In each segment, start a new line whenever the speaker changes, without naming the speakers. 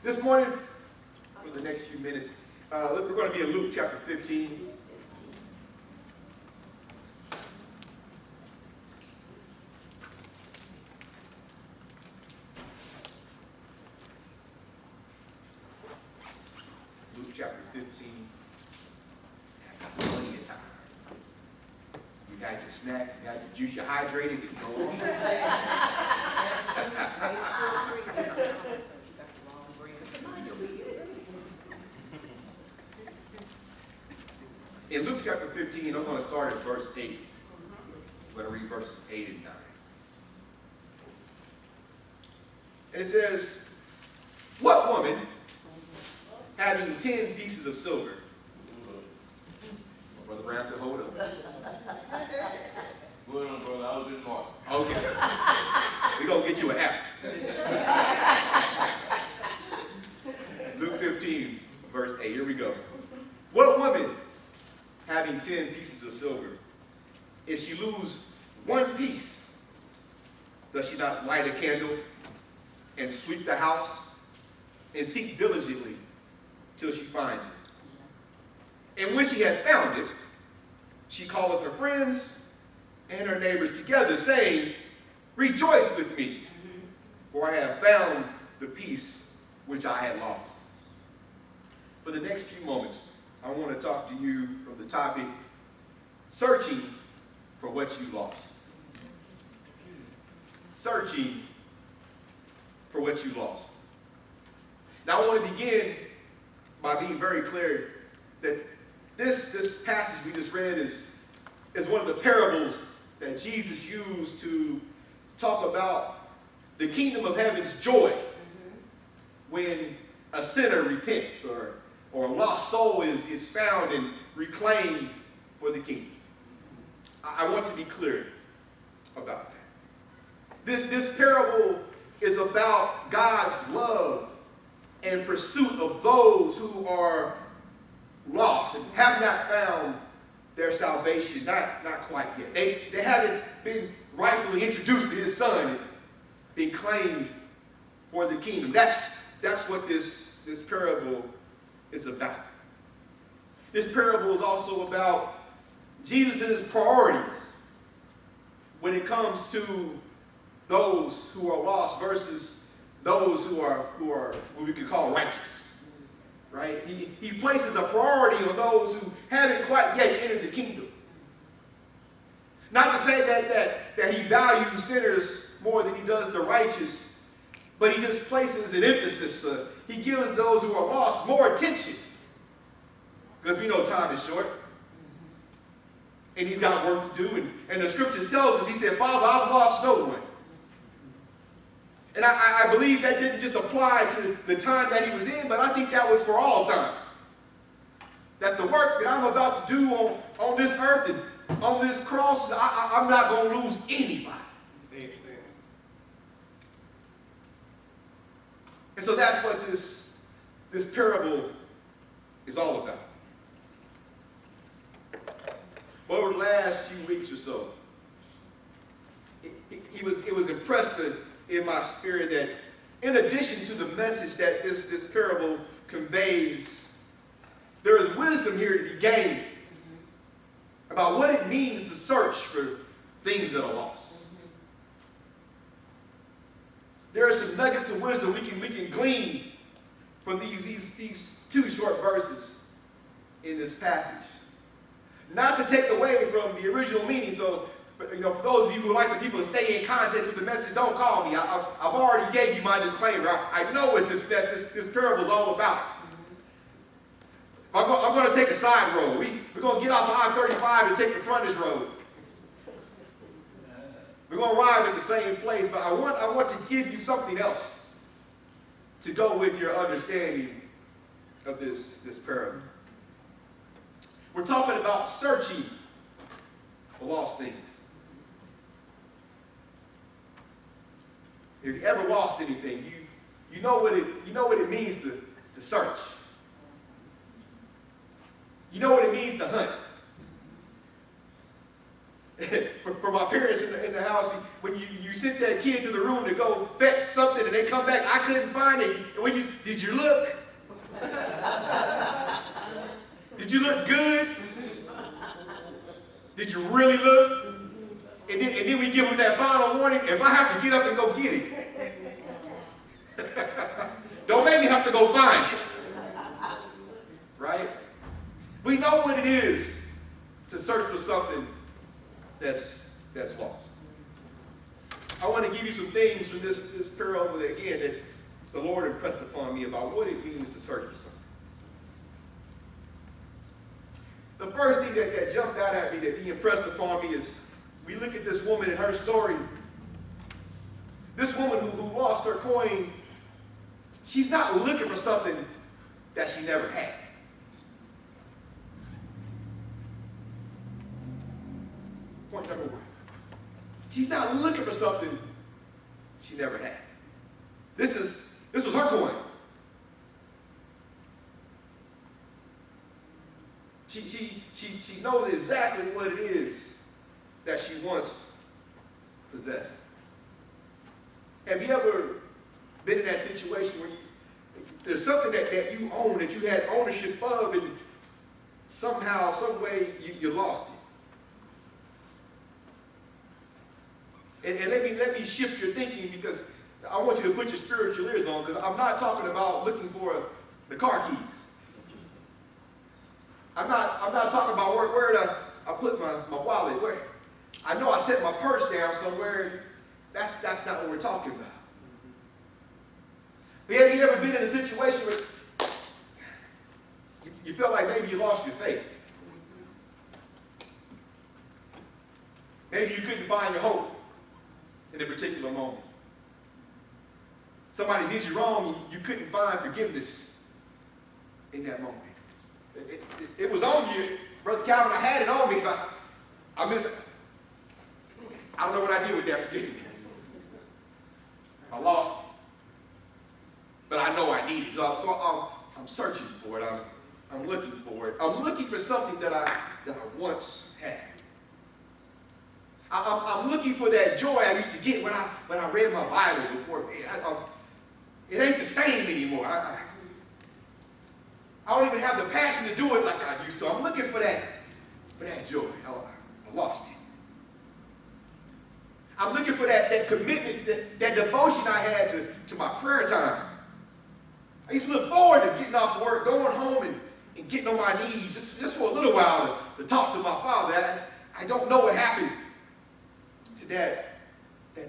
This morning, for the next few minutes, we're going to be in Luke chapter 15. Luke chapter 15. Plenty of time. You got your snack, you got your juice, you're hydrated, you go on. In Luke chapter 15, I'm going to start at verse 8. I'm going to read verses 8 and 9. And it says, "What woman, having 10 pieces of silver," Brother Brown said, hold up.
Go on, brother. I was just talking.
Okay. We're going to get you an app. Luke 15, verse 8. Here we go. "What woman, having 10 pieces of silver, if she lose one piece, does she not light a candle and sweep the house and seek diligently till she finds it? And when she hath found it, she calleth her friends and her neighbors together, saying, Rejoice with me, for I have found the piece which I had lost." For the next few moments, I want to talk to you from the topic, searching for what you lost. Searching for what you lost. Now, I want to begin by being very clear that this passage we just read is one of the parables that Jesus used to talk about the kingdom of heaven's joy when a sinner repents or a lost soul is found and reclaimed for the kingdom. I want to be clear about that. This parable is about God's love and pursuit of those who are lost and have not found their salvation, not quite yet. They haven't been rightfully introduced to his son and been claimed for the kingdom. That's what this parable is about. This parable is also about Jesus' priorities when it comes to those who are lost versus those who are what we could call righteous. Right? He places a priority on those who haven't quite yet entered the kingdom. Not to say that he values sinners more than he does the righteous, but he just places an emphasis. He gives those who are lost more attention. Because we know time is short. And he's got work to do. And the scriptures tells us, he said, Father, I've lost no one. And I believe that didn't just apply to the time that he was in, but I think that was for all time. That the work that I'm about to do on this earth and on this cross, I'm not going to lose anybody.
Amen.
And so that's what this parable is all about. Well, over the last few weeks or so, it was impressed in my spirit that in addition to the message that this parable conveys, there is wisdom here to be gained about what it means to search for things that are lost. There are some nuggets of wisdom we can glean from these two short verses in this passage. Not to take away from the original meaning, so for those of you who like the people to stay in contact with the message, don't call me. I've already gave you my disclaimer. I know what this parable is all about. I'm going to take a side road. We're going to get off I-35 and take the frontage road. We're going to arrive at the same place, but I want to give you something else to go with your understanding of this parable. We're talking about searching for lost things. If you ever lost anything, you know what it means to search. You know what it means to hunt. for my parents in the house, when you sent that kid to the room to go fetch something and they come back, I couldn't find it. And did you look? Did you look good? Did you really look? And then we give them that final warning. If I have to get up and go get it, don't make me have to go find it. Right? We know what it is to search for something that's lost. I want to give you some things from this parable again that the Lord impressed upon me about what it means to search for something. The first thing that jumped out at me that he impressed upon me is we look at this woman and her story. This woman who lost her coin, she's not looking for something that she never had. Point number one. She's not looking for something she never had. This was her coin. She knows exactly what it is that she once possessed. Have you ever been in that situation where there's something that you own, that you had ownership of, and somehow, some way, you lost it? And let me shift your thinking, because I want you to put your spiritual ears on, because I'm not talking about looking for the car keys. I'm not talking about where did I put my wallet. Where I know I set my purse down somewhere. That's not what we're talking about. But have you ever been in a situation where you felt like maybe you lost your faith? Maybe you couldn't find your hope in a particular moment. Somebody did you wrong, you couldn't find forgiveness in that moment. It was on you, Brother Calvin. I had it on me. I don't know what I did with that forgiveness. I lost it. But I know I need it. So I'm searching for it. I'm looking for it. I'm looking for something that I once had. I'm looking for that joy I used to get when I read my Bible before bed. It ain't the same anymore. I don't even have the passion to do it like I used to. I'm looking for that joy. I lost it. I'm looking for that commitment, that devotion I had to my prayer time. I used to look forward to getting off work, going home and getting on my knees just for a little while to talk to my Father. I don't know what happened to that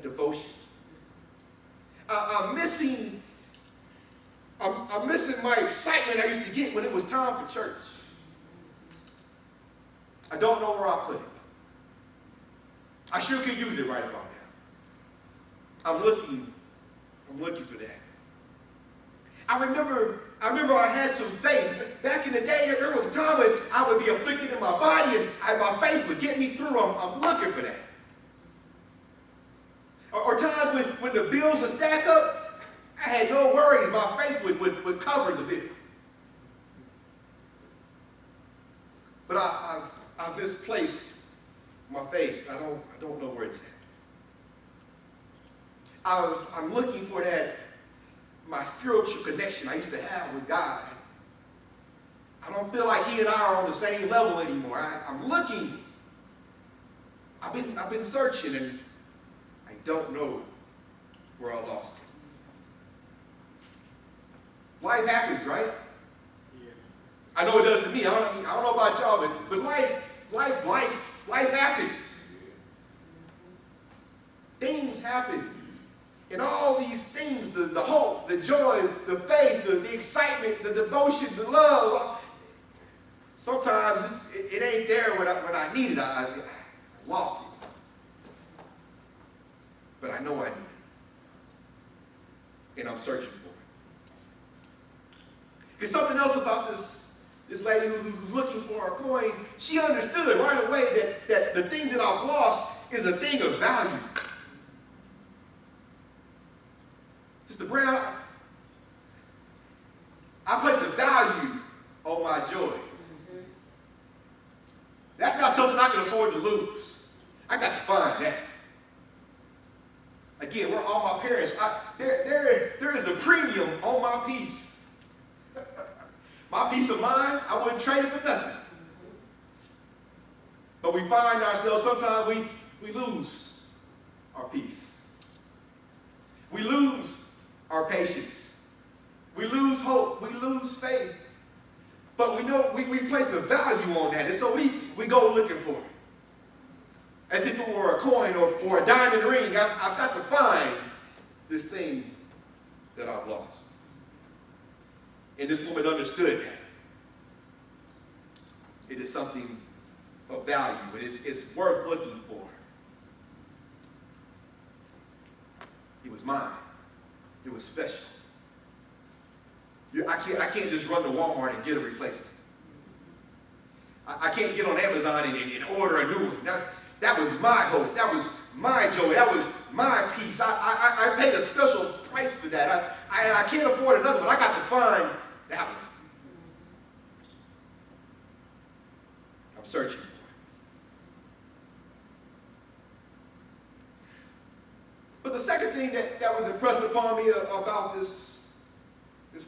devotion. I'm missing my excitement I used to get when it was time for church. I don't know where I put it. I sure could use it right about now. I'm looking for that. I remember I had some faith. Back in the day, there was a time when I would be afflicted in my body and my faith would get me through. I'm looking for that. Or times when the bills would stack up, I had no worries. My faith would cover the bill. But I've misplaced my faith. I don't know where it's at. I'm looking for my spiritual connection I used to have with God. I don't feel like He and I are on the same level anymore. I'm looking. I've been searching, and I don't know where I lost it. Life happens, right? Yeah. I know it does to me. I don't know about y'all, but life happens. Things happen. And all these things, the hope, the joy, the faith, the excitement, the devotion, the love, sometimes it ain't there when I need it. I lost it. But I know I need it. And I'm searching for it. There's something else about this lady who's looking for her coin. She understood right away that the thing that I've lost is a thing of value. Sister Brown, I place a value on my joy. That's not something I can afford to lose. I got to find that. Again, we're all my parents. There is a premium on my peace. My peace of mind, I wouldn't trade it for nothing. But we find ourselves, sometimes we lose our peace. We lose our patience. We lose hope. We lose faith. But we know we place a value on that. And so we go looking for it. As if it were a coin or a diamond ring. I've got to find this thing that I've lost. And this woman understood that. It is something of value, and it's worth looking for. It was mine. It was special. I can't just run to Walmart and get a replacement. I can't get on Amazon and order a new one. That was my hope. That was my joy. That was my peace. I paid a special price for that. I can't afford another one. I got to find that one. I'm searching for it. But the second thing that was impressed upon me about this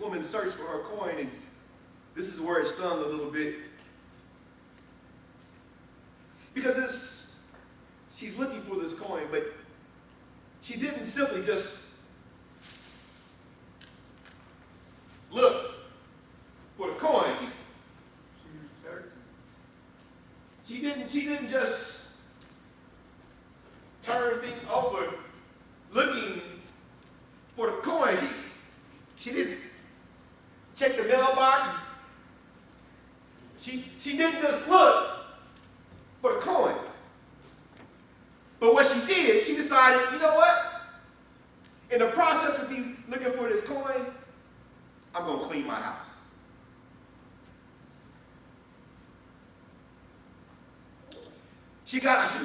woman's search for her coin, and this is where it stung a little bit, because she's looking for this coin, but she didn't simply just look for the coin. She didn't just turn things over looking for the coin. She didn't check the mailbox. She didn't just look for the coin. But what she did, she decided, you know what? In the process of me looking for this coin, I'm going to clean my house. She got out a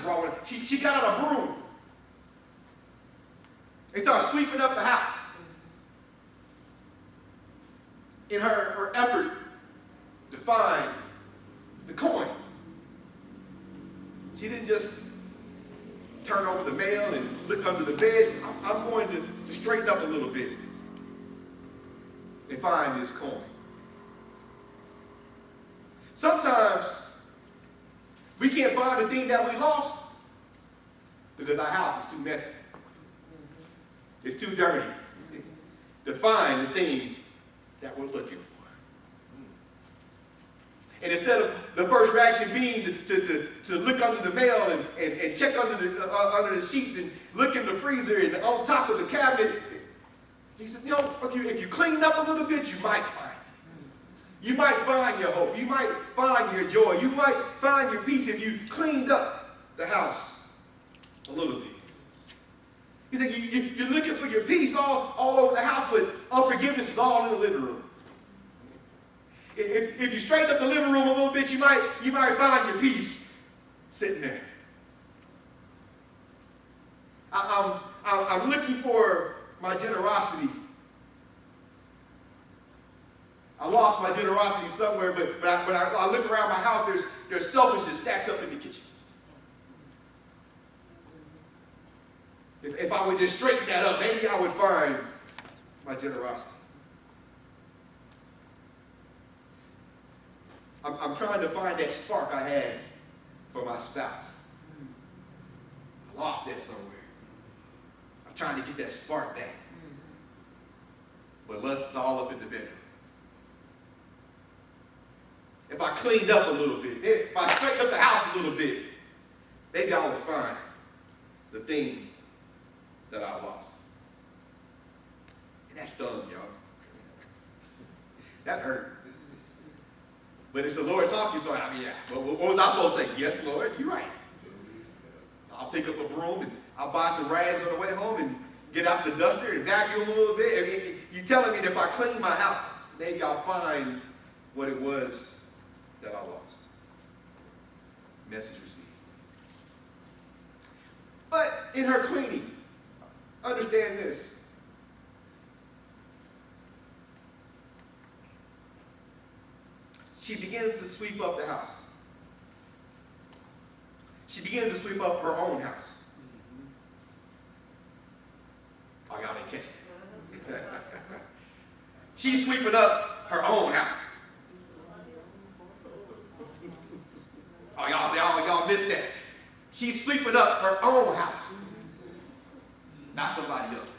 broom and started sweeping up the house in her effort to find the coin. She didn't just turn over the mail and look under the bed. I'm going to straighten up a little bit and find this coin. Sometimes we can't find the thing that we lost because our house is too messy. It's too dirty to find the thing that we're looking for. And instead of the first reaction being to look under the mail and check under the sheets and look in the freezer and on top of the cabinet, he says, you know, if you clean up a little bit, you might find it. You might find your hope. You might find your joy. You might find your peace if you cleaned up the house a little bit. He said, you're looking for your peace all over the house, but unforgiveness is all in the living room. If you straighten up the living room a little bit, you might find your peace sitting there. I'm looking for my generosity. I lost my generosity somewhere, but when I look around my house, there's selfishness stacked up in the kitchen. If I would just straighten that up, maybe I would find my generosity. I'm trying to find that spark I had for my spouse. I lost that somewhere. I'm trying to get that spark back. But lust is all up in the bedroom. If I cleaned up a little bit, if I straightened up the house a little bit, maybe I would find the thing that I lost. And that stung, y'all. That hurt. But it's the Lord talking, so what was I supposed to say? Yes, Lord, you're right. I'll pick up a broom and I'll buy some rags on the way home and get out the duster and vacuum a little bit. I mean, you're telling me that if I clean my house, maybe I'll find what it was that I lost. Message received. But in her cleaning, understand this. She begins to sweep up the house. she begins to sweep up her own house. Oh, y'all didn't catch that. She's sweeping up her own house. Oh, y'all missed that. She's sweeping up her own house. Not somebody else.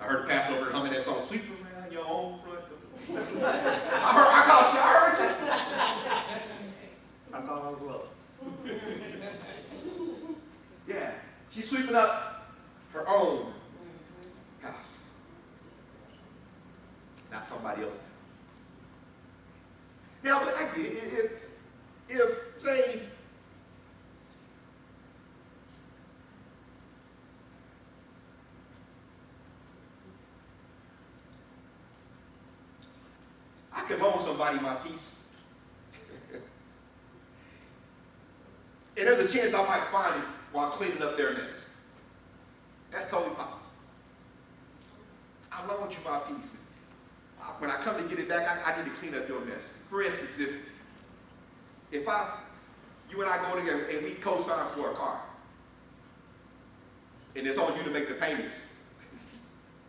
I heard the pastor over humming that song, "Sweep around your own front door." I caught you. I heard you.
I thought I was well.
Yeah, she's sweeping up her own house. Not somebody else's house. Now, but I get it. If say, I can loan somebody my piece, and there's a chance I might find it while cleaning up their mess. That's totally possible. I loaned you my piece. When I come to get it back, I need to clean up your mess. For instance, if you and I go together and we co-sign for a car, and it's on you to make the payments,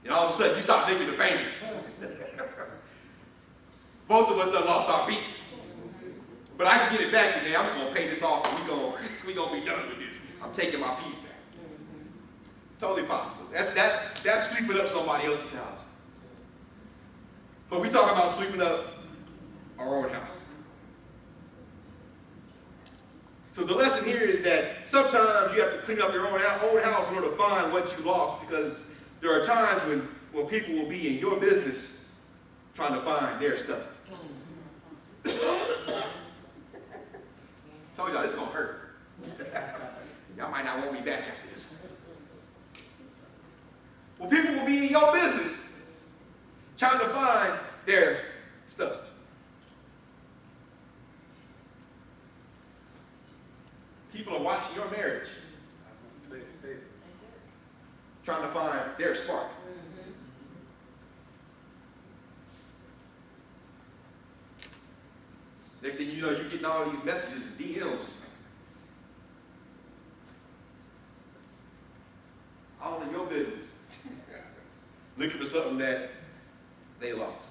and all of a sudden you start making the payments, both of us done lost our piece. But I can get it back today. I'm just gonna pay this off, and we gonna be done with this. I'm taking my piece back. Totally possible. That's sweeping up somebody else's house. But we talk about sweeping up our own house. So the lesson here is that sometimes you have to clean up your own house in order to find what you lost, because there are times when people will be in your business trying to find their stuff. Told y'all this is gonna hurt. Y'all might not want me back after this one. Well, people will be in your business trying to find their stuff. People are watching your marriage, trying to find their spark. Next thing you know, you're getting all these messages and DMs. All in your business. Looking for something that they lost.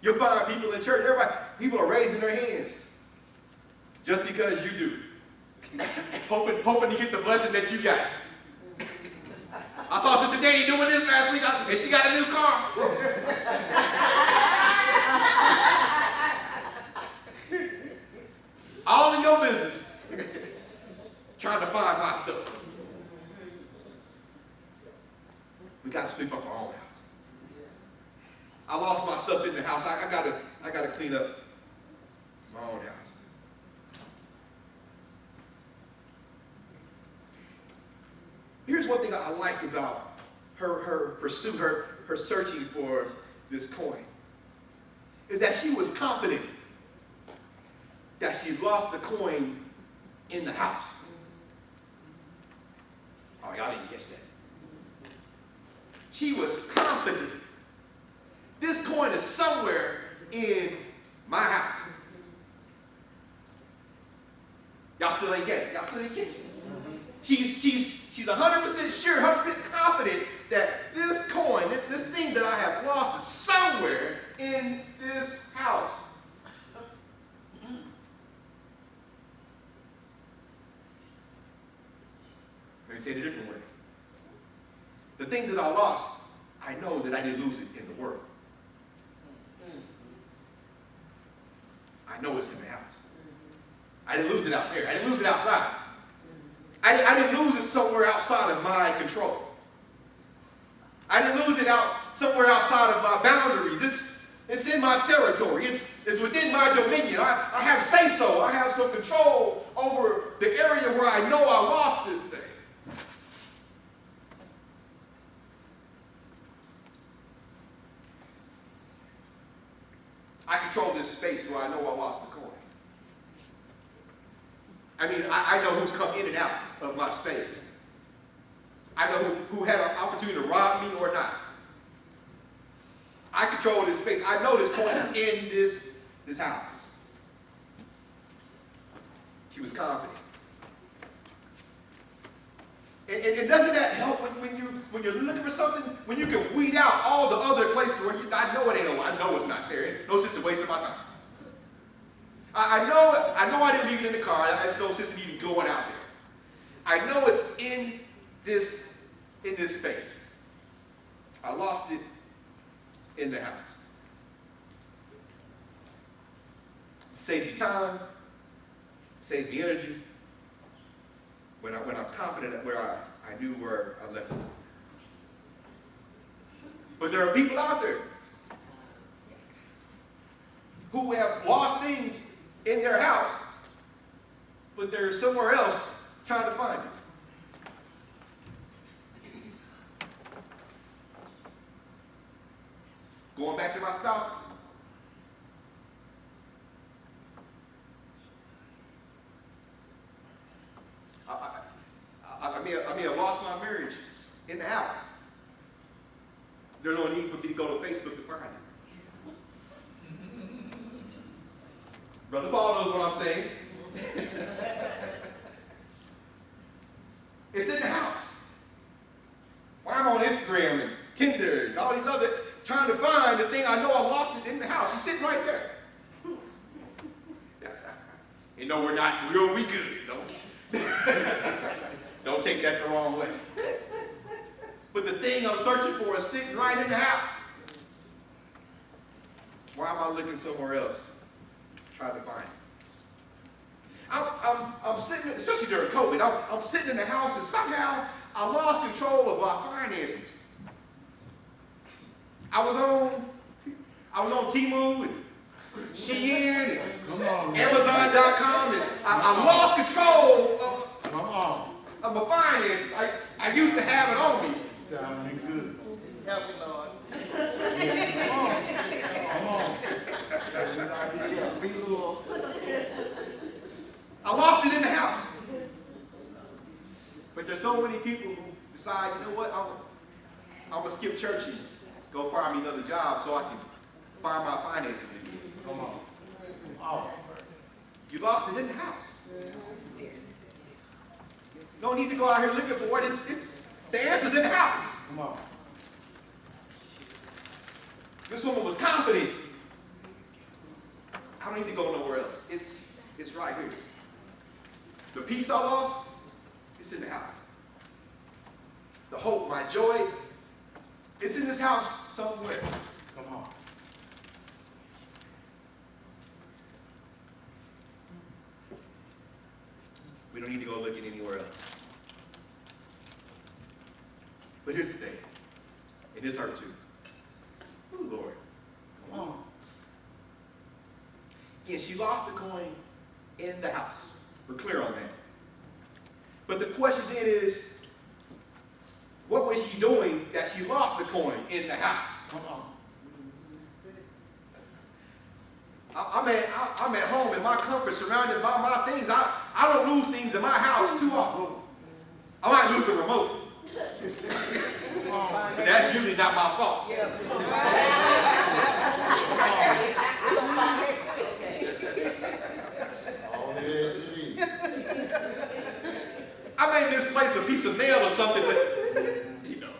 You'll find people in church, people are raising their hands just because you do. hoping to get the blessing that you got. I saw Sister Danny doing this last week, and she got a new car. All in your business. Trying to find my stuff. We got to sweep up our own house. I lost my stuff in the house. I gotta clean up my own house. Here's one thing I liked about her pursuit, her searching for this coin, is that she was confident that she lost the coin in the house. Oh, y'all didn't catch that. She was confident. This coin is somewhere in my house. Y'all still ain't guessing. Y'all still ain't catching. She's 100% sure, 100% confident that this coin, this thing that I have lost, is somewhere in this house. Let me say it a different way. The thing that I lost, I know that I didn't lose it in the world. I know it's in the house. I didn't lose it out there. I didn't lose it outside. I didn't lose it somewhere outside of my control. I didn't lose it somewhere outside of my boundaries. It's in my territory. It's within my dominion. I have say-so. I have some control over the area where I know I lost this thing. I control this space where I know I lost the coin. I mean, I know who's come in and out of my space. I know who had an opportunity to rob me or not. I control this space. I know this coin is in this house. She was confident. And doesn't that help when you're looking for something, when you can weed out all the other places where I know it ain't no, I know it's not there. No sense in wasting my time. I know I didn't leave it in the car. I just no sense in even going out there. I know it's in this space. I lost it in the house. It saves me time, saves me energy. When I'm confident at where I knew where I left it. But there are people out there who have lost things in their house, but they're somewhere else trying to find it. Going back to my spouses. I may have lost my marriage in the house. There's no need for me to go to Facebook to find it. Brother Paul knows what I'm saying. It's in the house. Why am I on Instagram and Tinder and all these other, trying to find the thing I know I lost it in the house. It's sitting right there. You know we're not real, we good, don't take that the wrong way. But the thing I'm searching for is sitting right in the house. Why am I looking somewhere else? Trying to find it. I'm sitting, especially during COVID, I'm sitting in the house and somehow I lost control of my finances. I was on Temu and Shein and Amazon.com and I lost control of my finances. I used to have it on me.
Sounding good.
Help me, Lord.
Come on.
I lost it in the house. But there's so many people who decide, you know what, I'm going to skip church and go find me another job so I can find my finances again.
Come on. Oh.
You lost it in the house. No need to go out here looking for it. It's the answer's in the house.
Come on.
This woman was confident. I don't need to go nowhere else. It's right here. The peace I lost, it's in the house. The hope, my joy, it's in this house somewhere.
Come on.
We don't need to go looking anywhere else. But here's the thing, and this hurt too. Oh, Lord.
Come on.
Again, she lost the coin in the house. We're clear on that. But the question then is, what was she doing that she lost the coin in the house?
Come on.
I'm at home in my comfort, surrounded by my things. I don't lose things in my house too often. I might lose the remote. But that's usually not my fault.
All the edge you need.
I may misplace a piece of mail or something, but, you know.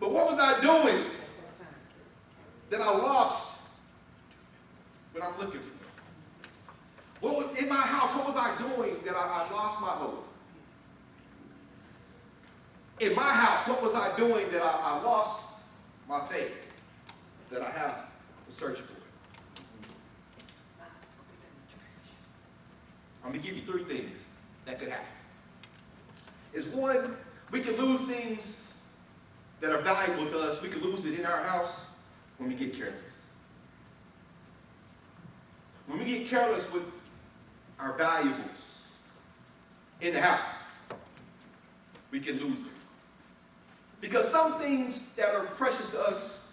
But what was I doing that I lost when I'm looking for it? What was in my house? What was I doing that I lost my hope? In my house, what was I doing that I lost my faith? That I have to search for it. I'm going to give you 3 things that could happen. Is one, we can lose things that are valuable to us. We can lose it in our house when we get careless. When we get careless with our valuables in the house, we can lose them. Because some things that are precious to us,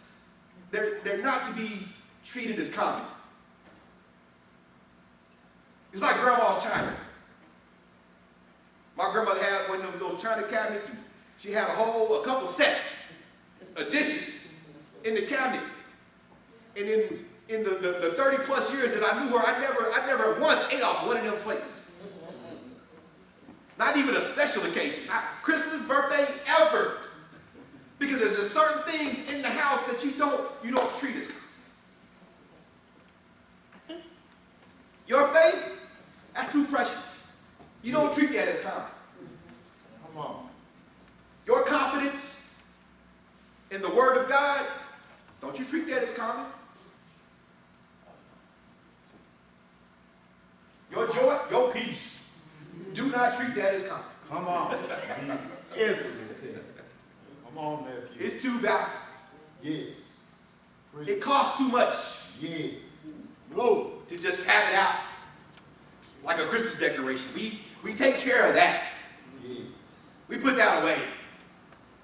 they're not to be treated as common. It's like grandma's china. My grandmother had one of those china cabinets. She had a couple sets of dishes in the cabinet. And then in the 30 plus years that I knew her, I never once ate off one of them plates. Not even a special occasion, not Christmas, birthday, ever. Because there's just certain things in the house that you don't treat as common. Your faith, that's too precious. You don't treat that as common.
Come on.
Your confidence in the Word of God, don't you treat that as common? Your joy, your peace, do not treat that as common.
Come on. Everything. Come on, nephew.
It's too valuable.
Yes.
It costs too much
Yeah. Glory.
to just have it out like a Christmas decoration. We take care of that.
Yeah.
We put that away.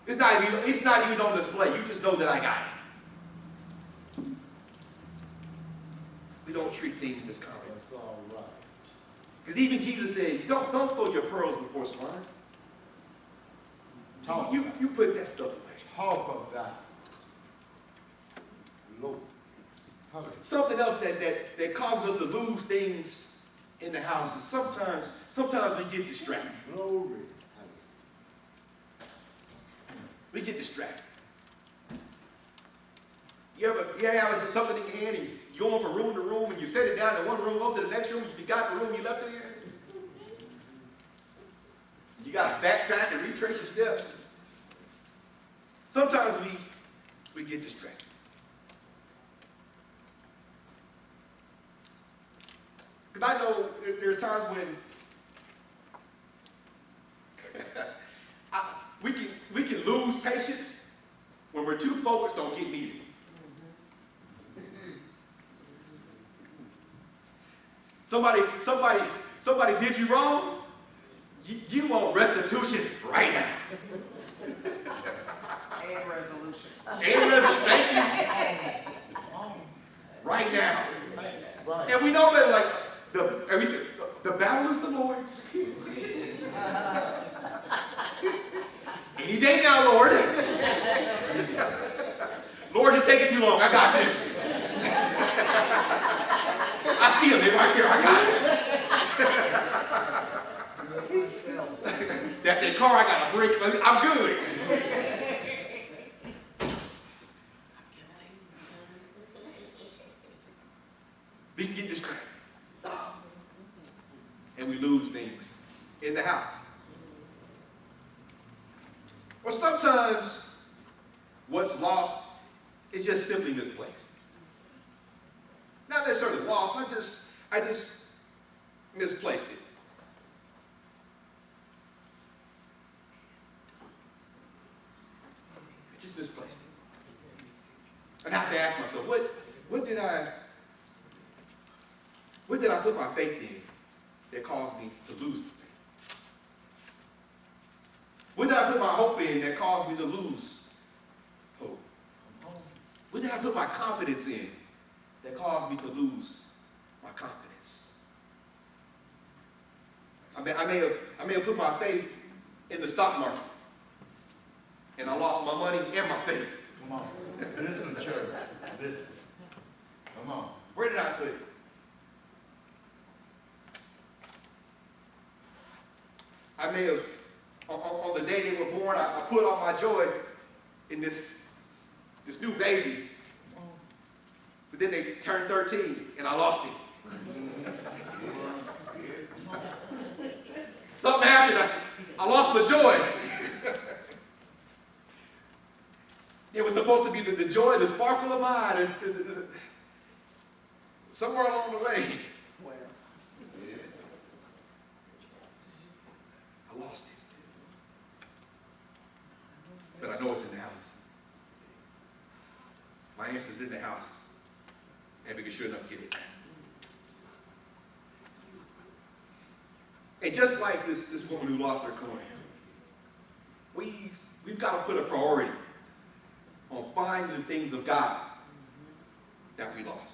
It's not even on display. You just know that I got it. We don't treat things as common.
That's all right.
Because even Jesus said, don't throw your pearls before swine. See, you put that stuff away.
Talk about Lord. Hallelujah.
Something else that causes us to lose things in the house is sometimes we get distracted.
Glory.
We get distracted. You ever have something in your hand and you go from room to room and you set it down in one room, go to the next room, you forgot the room you left it in? You got to backtrack and retrace your steps. Sometimes we get distracted. Because I know there's times when we can lose patience when we're too focused on getting even. Somebody did you wrong. You want restitution right now.
And resolution.
Thank you. Right now.
Right.
And we know that like the battle is the Lord's. Any day now, Lord. Lord, you're taking too long. I got this. I see him. They're right there. I got it. That's that car I got to break. I'm good. We can get distracted. And we lose things in the house. Or sometimes what's lost is just simply misplaced. Not necessarily lost, I just misplaced it. I just misplaced it. And I have to ask myself, what did I put my faith in that caused me to lose the faith? What did I put my hope in that caused me to lose hope? What did I put my confidence in that caused me to lose my confidence? I may have put my faith in the stock market, and I lost my money and my faith.
Come on. Listen, church. Listen. Come on.
Where did I put it? I may have, on the day they were born, I put all my joy in this new baby. But then they turned 13 and I lost it. Something happened. I lost my joy. It was supposed to be the joy, the sparkle of mine. And somewhere along the way,
Well,
I lost it. But I know it's in the house. My answer's in the house. And we can sure enough get it. And just like this woman who lost her coin, we've got to put a priority on finding the things of God that we lost.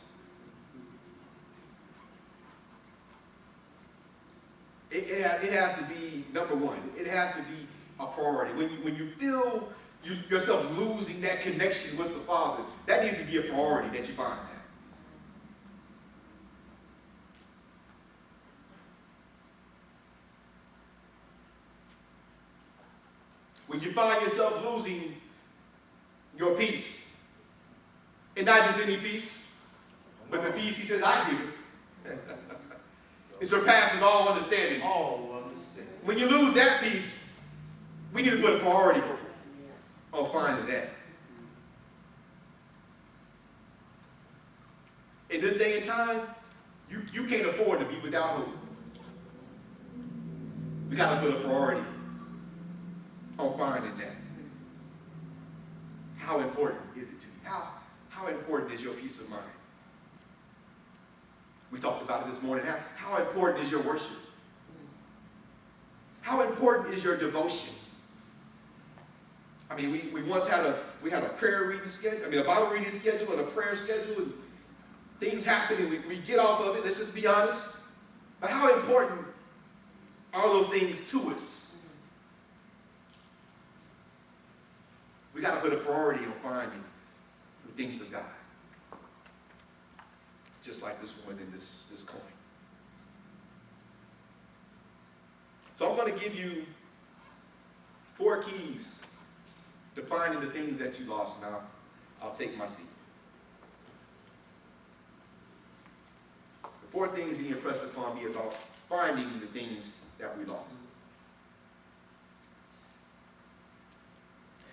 It has to be number one. It has to be a priority. When you feel yourself losing that connection with the Father, that needs to be a priority that you find that. when you find yourself losing your peace, and not just any peace, but the peace he says, I give. It surpasses all understanding.
All understand.
When you lose that peace, we need to put a priority on finding that. In this day and time, you can't afford to be without hope. We got to put a priority on finding that. How important is it to you? How important is your peace of mind? We talked about it this morning. How important is your worship? How important is your devotion? I mean, we once had a prayer reading schedule, a Bible reading schedule and a prayer schedule, and things happen and we get off of it, let's just be honest. But how important are those things to us? We got to put a priority on finding the things of God. Just like this one in this coin. So I'm going to give you 4 keys to finding the things that you lost. Now, I'll take my seat. The 4 things he impressed upon me about finding the things that we lost.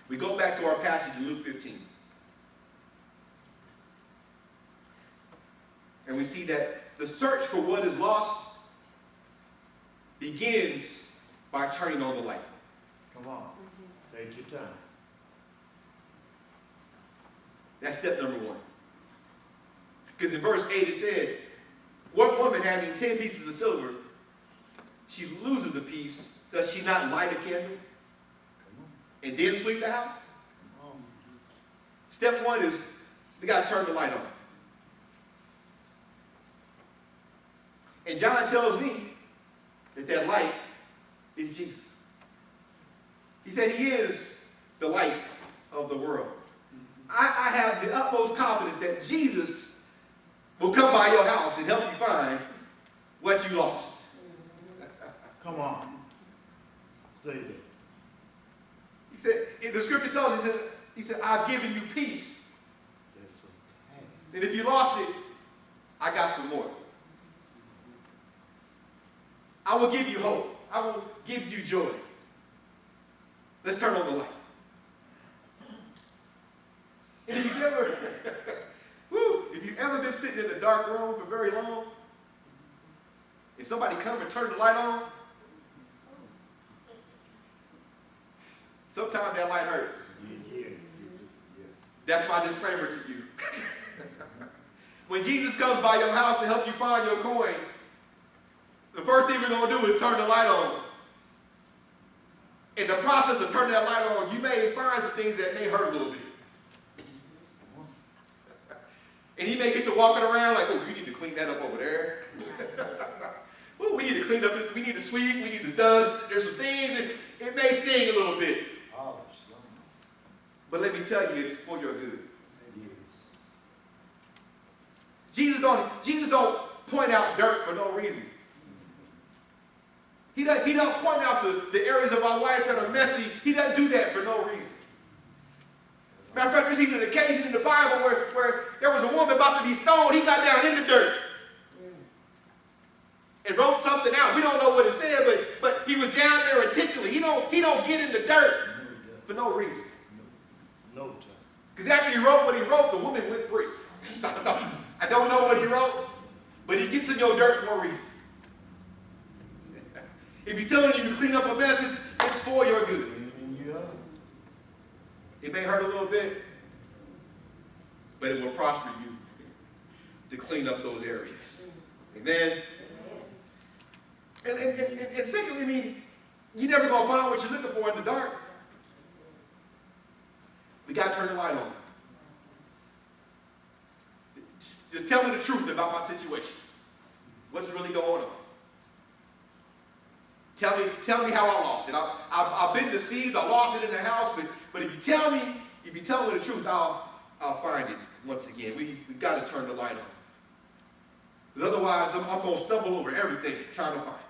We go back to our passage in Luke 15. And we see that the search for what is lost begins by turning on the light.
Come on. Take your time.
That's step number 1. Because in verse 8 it said, what woman having 10 pieces of silver, she loses a piece, does she not light a candle and then sweep the house? Step 1 is we got to turn the light on. And John tells me that light is Jesus. He said he is the light of the world. I have the utmost confidence that Jesus will come by your house and help you find what you lost.
Come on. Say that.
He said, the scripture tells us, he said, I've given you peace. And if you lost it, I got some more. I will give you hope. I will give you joy. Let's turn on the light. And if you've ever been sitting in a dark room for very long, and somebody come and turn the light on, sometimes that light hurts.
Yeah.
That's my disclaimer to you. When Jesus comes by your house to help you find your coin, the first thing we're going to do is turn the light on. In the process of turning that light on, you may find some things that may hurt a little bit. And he may get to walking around like, oh, you need to clean that up over there. Oh, we need to clean up this, we need to sweep, we need to dust. There's some things, it may sting a little bit. But let me tell you, it's for your good. Jesus don't point out dirt for no reason. He don't point out the areas of our life that are messy. He doesn't do that for no reason. Matter of fact, there's even an occasion in the Bible where there was a woman about to be stoned. He got down in the dirt and wrote something out. We don't know what it said, but he was down there intentionally. He don't get in the dirt for no reason.
No time.
Because after he wrote what he wrote, the woman went free. I don't know what he wrote, but he gets in your dirt for a reason. If he's telling you to clean up a mess, it's for your good. It may hurt a little bit, but it will prosper you to clean up those areas. Amen? And secondly, I mean, you're never going to find what you're looking for in the dark. We got to turn the light on. Just tell me the truth about my situation. What's really going on? Tell me how I lost it. I've been deceived. I lost it in the house. But if you tell me the truth, I'll find it once again. We got to turn the light on. Because otherwise, I'm going to stumble over everything trying to find it.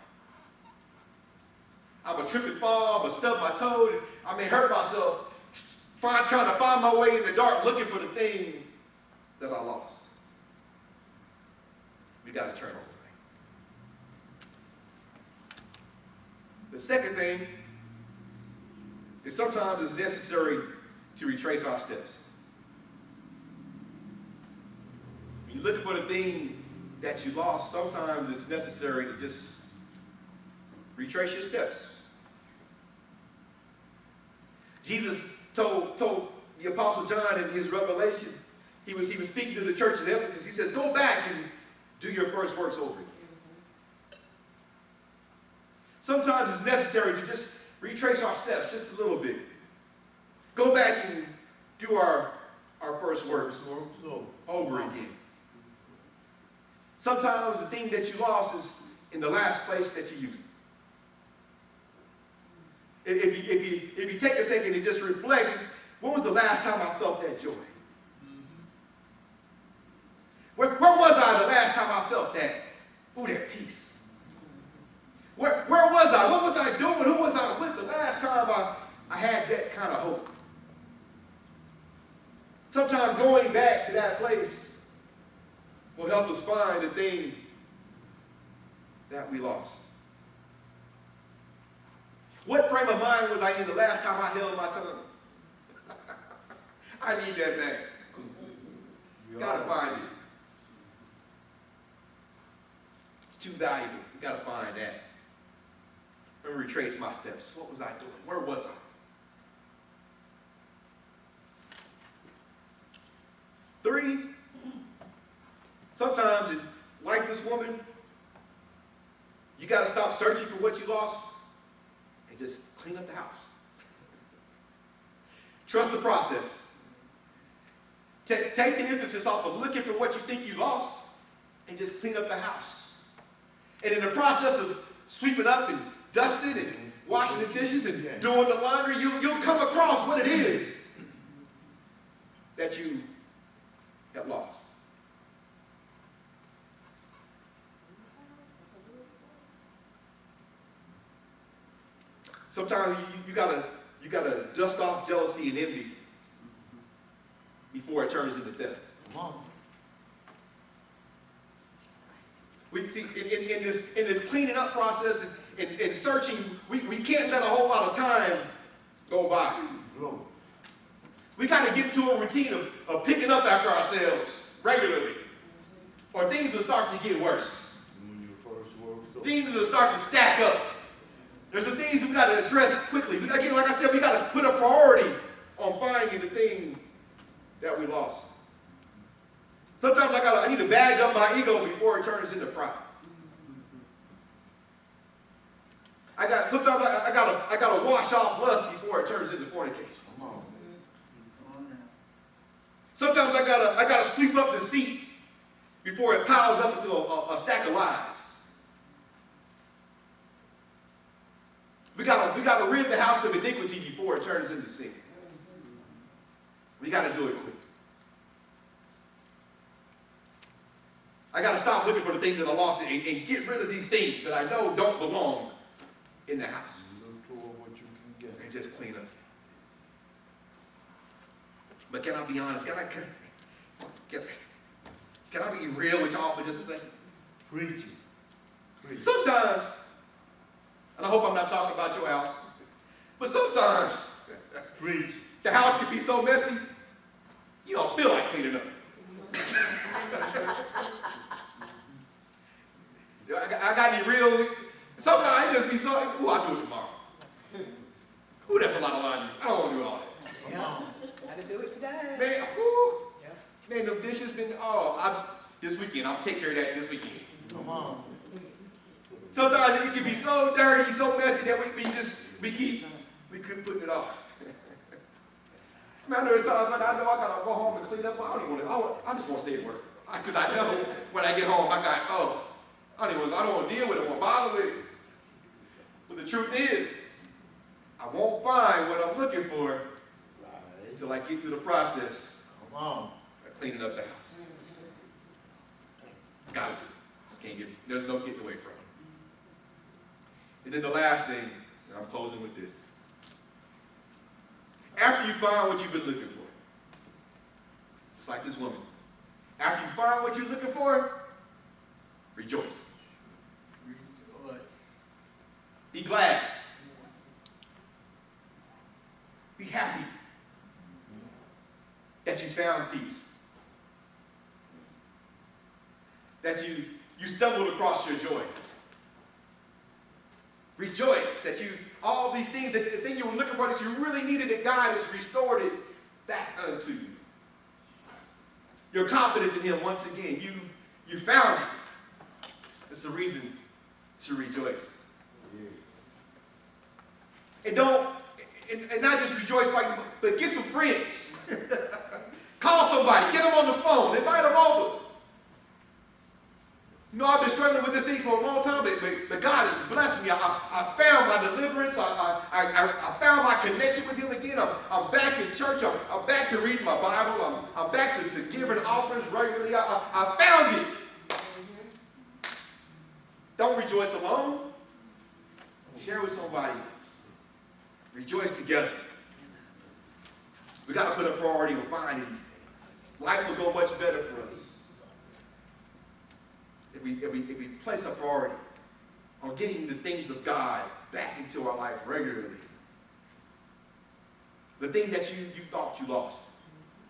I'm a trip and fall, I'm a stub my toe, and I may hurt myself trying to find my way in the dark looking for the thing that I lost. We got to turn over. The second thing is sometimes it's necessary to retrace our steps. When you're looking for the thing that you lost, sometimes it's necessary to just retrace your steps. Jesus told the Apostle John in his revelation, he was speaking to the church of Ephesus. He says, go back and do your first works over again. Sometimes it's necessary to just retrace our steps just a little bit. Go back and do our first works over again. Sometimes the thing that you lost is in the last place that you used it. If you take a second and just reflect, when was the last time I felt that joy? Where was I the last time I felt that peace? Where was I? What was I doing? Who was I with the last time I had that kind of hope? Sometimes going back to that place will help us find the thing that we lost. What frame of mind was I in the last time I held my tongue? I need that back. Gotta find it. It's too valuable. We gotta find that. Let me retrace my steps. What was I doing? Where was I? Three, sometimes, like this woman, you got to stop searching for what you lost and just clean up the house. Trust the process. Take the emphasis off of looking for what you think you lost and just clean up the house. And in the process of sweeping up and dusting and washing the dishes and doing the laundry, you'll come across what it is that you have lost. Sometimes you gotta dust off jealousy and envy before it turns into theft. We see in this cleaning up process and searching, we can't let a whole lot of time go by. We got to get to a routine of picking up after ourselves regularly, or things will start to get worse. Things will start to stack up. There's some things we got to address quickly. Again, like I said, we got to put a priority on finding the thing that we lost. Sometimes I need to bag up my ego before it turns into pride. Sometimes I gotta wash off lust before it turns into fornication. Sometimes I gotta sweep up deceit before it piles up into a stack of lies. We gotta rid the house of iniquity before it turns into sin. We gotta do it quick. I gotta stop looking for the things that I lost and get rid of these things that I know don't belong in the house. And just clean up. But can I be honest? Can I be real with y'all for just a second?
Preaching.
Sometimes, and I hope I'm not talking about your house, but sometimes the house can be so messy, you don't feel like cleaning up. I got any real, sometimes it just be so, I'll do it tomorrow. That's a lot of laundry. I don't want to do all that.
Yeah, got to do it today.
Man, the dishes been, this weekend, I'll take care of that this weekend.
Come on.
Sometimes it can be so dirty, so messy that we keep putting it off. Man, there's times when I know I gotta go home and clean up. I just want to stay at work. Because I know when I get home, I don't want to deal with it, I won't bother with it. But the truth is, I won't find what I'm looking for until I get through the process of cleaning up the house. Gotta do it. Just can't there's no getting away from it. And then the last thing, And I'm closing with this. After you find what you've been looking for, just like this woman, after you find what you're looking for, rejoice.
Rejoice.
Be glad. Be happy that you found peace. That you stumbled across your joy. Rejoice that all these things, the thing you were looking for that you really needed, that God has restored it back unto you. Your confidence in Him, once again, you found it. It's a reason to rejoice. And and not just rejoice, but get some friends. Call somebody, get them on the phone, invite them over. You know, I've been struggling with this thing for a long time, but God has blessed me. I found my deliverance. I found my connection with Him again. I'm back in church. I'm back to reading my Bible. I'm back to giving offerings regularly. I found it. Don't rejoice alone. Share with somebody else. Rejoice together. We got to put a priority on finding these things. Life will go much better for us if we place a priority on getting the things of God back into our life regularly. The thing that you thought you lost,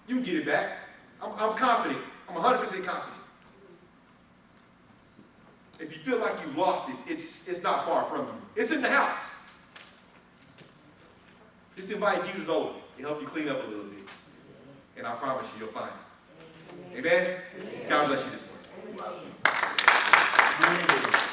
you can get it back. I'm confident. I'm 100% confident. If you feel like you lost it, it's not far from you. It's in the house. Just invite Jesus over and help you clean up a little bit. And I promise you, you'll find it. Amen? God bless you this morning.
Yeah.